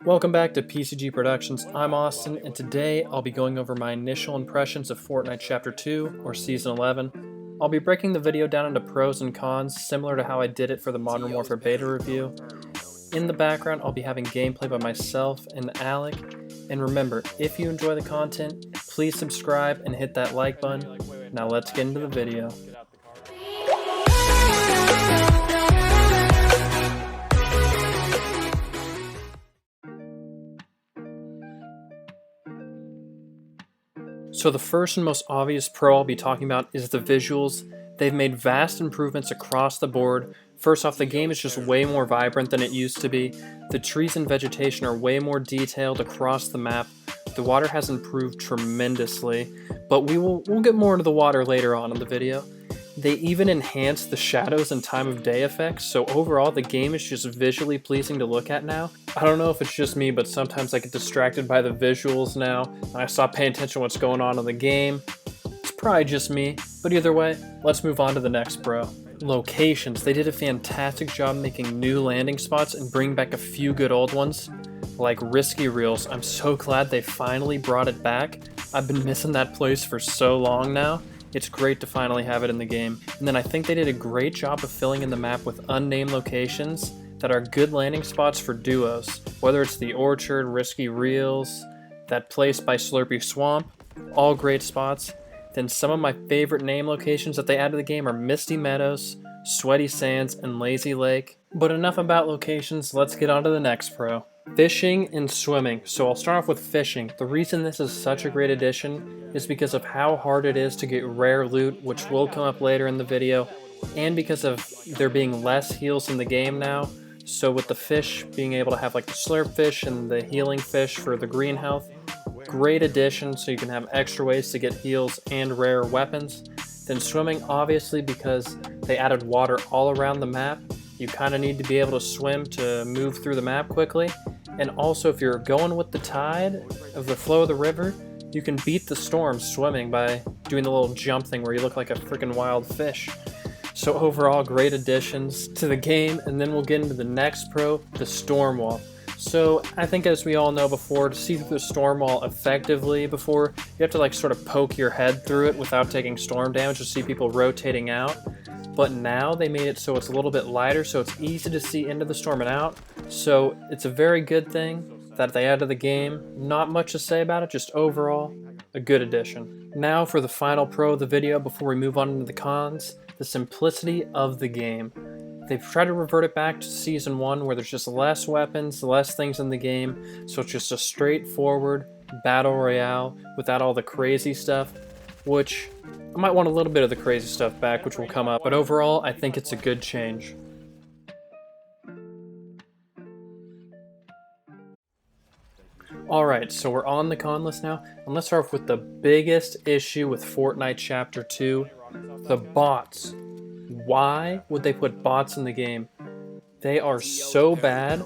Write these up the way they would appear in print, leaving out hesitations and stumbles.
Welcome back to PCG Productions. I'm Austin, and today I'll be going over my initial impressions of Fortnite Chapter 2, or Season 11. I'll be breaking the video down into pros and cons, similar to how I did it for the Modern Warfare beta review. In the background, I'll be having gameplay by myself and Alec. And remember, if you enjoy the content, please subscribe and hit that like button. Now let's get into the video. So the first and most obvious pro I'll be talking about is the visuals. They've made vast improvements across the board. First off, the game is just way more vibrant than it used to be. The trees and vegetation are way more detailed across the map. The water has improved tremendously, but we'll get more into the water later on in the video. They even enhanced the shadows and time of day effects, so overall the game is just visually pleasing to look at now. I don't know if it's just me, but sometimes I get distracted by the visuals now, and I stop paying attention to what's going on in the game. It's probably just me, but either way, let's move on to the next pro. Locations. They did a fantastic job making new landing spots and bring back a few good old ones, like Risky Reels. I'm so glad they finally brought it back. I've been missing that place for so long now. It's great to finally have it in the game. And then I think they did a great job of filling in the map with unnamed locations that are good landing spots for duos, whether it's the Orchard, Risky Reels, that place by Slurpy Swamp, all great spots. Then some of my favorite name locations that they added to the game are Misty Meadows, Sweaty Sands, and Lazy Lake. But enough about locations, let's get on to the next pro. Fishing and swimming. So I'll start off with fishing. The reason this is such a great addition is because of how hard it is to get rare loot, which will come up later in the video, and because of there being less heals in the game now. So with the fish being able to have like the slurp fish and the healing fish for the green health, great addition so you can have extra ways to get heals and rare weapons. Then swimming, obviously, because they added water all around the map. You kind of need to be able to swim to move through the map quickly. And also, if you're going with the tide of the flow of the river, you can beat the storm swimming by doing the little jump thing where you look like a freaking wild fish. So overall, great additions to the game. And then we'll get into the next pro, the storm wall. So I think, as we all know before, to see through the storm wall effectively before, you have to like sort of poke your head through it without taking storm damage to see people rotating out. But now they made it so it's a little bit lighter, so it's easy to see into the storm and out. So it's a very good thing that they added to the game. Not much to say about it, just overall a good addition. Now for the final pro of the video before we move on into the cons, the simplicity of the game. They've tried to revert it back to Season 1 where there's just less weapons, less things in the game, so it's just a straightforward battle royale without all the crazy stuff, which I might want a little bit of the crazy stuff back, which will come up, but overall, I think it's a good change. Alright, so we're on the con list now, and let's start off with the biggest issue with Fortnite Chapter 2, the bots. Why would they put bots in the game? They are so bad,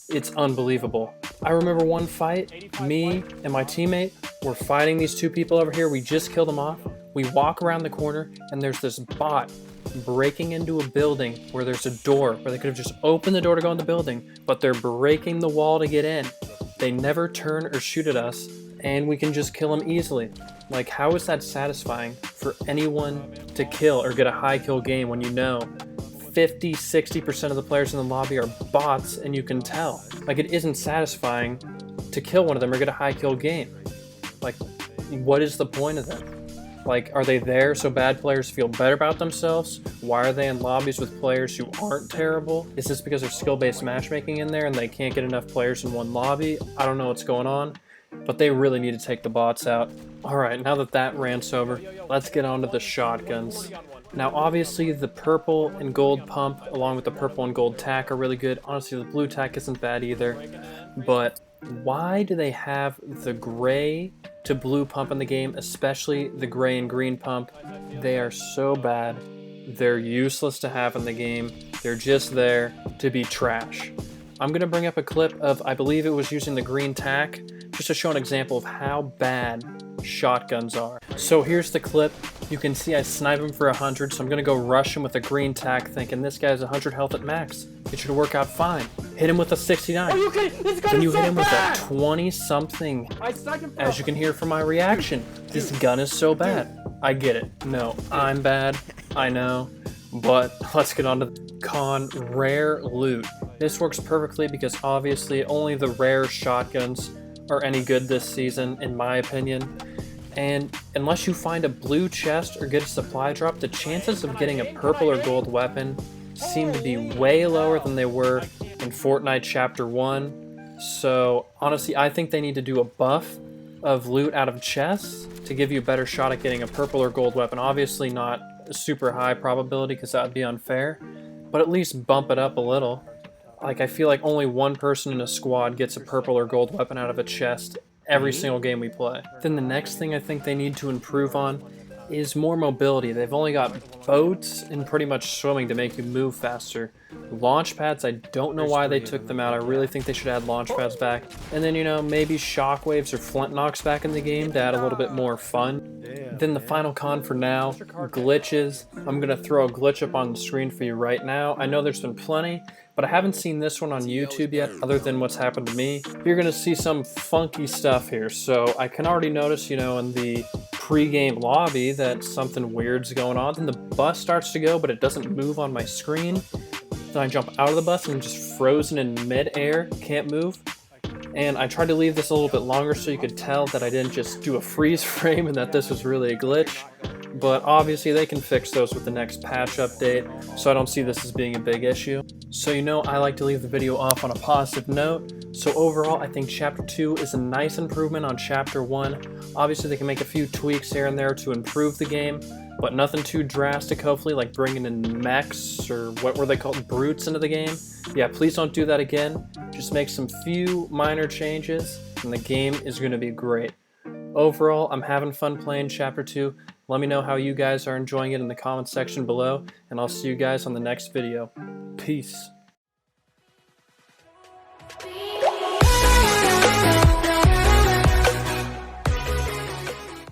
it's unbelievable. I remember one fight, me and my teammate were fighting these two people over here, we just killed them off. We walk around the corner and there's this bot breaking into a building where there's a door where they could have just opened the door to go in the building, but they're breaking the wall to get in. They never turn or shoot at us and we can just kill them easily. Like, how is that satisfying for anyone to kill or get a high kill game when you know 50-60% of the players in the lobby are bots and you can tell? Like, it isn't satisfying to kill one of them or get a high kill game. Like, what is the point of that? Like, are they there so bad players feel better about themselves? Why are they in lobbies with players who aren't terrible? Is this because there's skill-based matchmaking in there and they can't get enough players in one lobby? I don't know what's going on, but they really need to take the bots out. Alright, now that that rant's over, let's get on to the shotguns. Now obviously the purple and gold pump along with the purple and gold tack are really good. Honestly, the blue tack isn't bad either, but why do they have the gray to blue pump in the game, especially the gray and green pump? They are so bad. They're useless to have in the game. They're just there to be trash. I'm going to bring up a clip of, I believe it was using the green tack, just to show an example of how bad shotguns are. So here's the clip. You can see I snipe him for 100, so I'm going to go rush him with a green tack, thinking this guy's 100 health at max. It should work out fine. Hit him with a 69. Are you kidding? This gun Then you is hit so him bad! with a 20-something. I sniped him for As you can hear from my reaction, this gun is so bad. I get it. No, I'm bad. I know. But let's get on to the con. Rare loot. This works perfectly because obviously only the rare shotguns are any good this season, in my opinion. And unless you find a blue chest or get a supply drop, the chances of getting a purple or gold weapon seem to be way lower than they were in Fortnite Chapter 1. So honestly, I think they need to do a buff of loot out of chests to give you a better shot at getting a purple or gold weapon. Obviously not a super high probability because that would be unfair, but at least bump it up a little. Like, I feel like only one person in a squad gets a purple or gold weapon out of a chest every single game we play. Then the next thing I think they need to improve on is more mobility. They've only got boats and pretty much swimming to make you move faster. Launch pads, I don't know why they took them out. I really think they should add launch pads back. And then, you know, maybe shockwaves or flint knocks back in the game to add a little bit more fun. Then the final con for now, glitches. I'm gonna throw a glitch up on the screen for you right now. I know there's been plenty, but I haven't seen this one on YouTube yet, other than what's happened to me. You're gonna see some funky stuff here. So I can already notice, you know, in the pre-game lobby that something weird's going on. Then the bus starts to go, but it doesn't move on my screen. Then I jump out of the bus and I'm just frozen in mid-air, can't move. And I tried to leave this a little bit longer so you could tell that I didn't just do a freeze frame and that this was really a glitch. But obviously they can fix those with the next patch update, so I don't see this as being a big issue. So you know I like to leave the video off on a positive note. So overall, I think Chapter 2 is a nice improvement on Chapter 1. Obviously they can make a few tweaks here and there to improve the game, but nothing too drastic, hopefully, like bringing in mechs, or what were they called, brutes, into the game. Yeah, please don't do that again. Just make some few minor changes, and the game is going to be great. Overall, I'm having fun playing Chapter 2. Let me know how you guys are enjoying it in the comments section below, and I'll see you guys on the next video. Peace.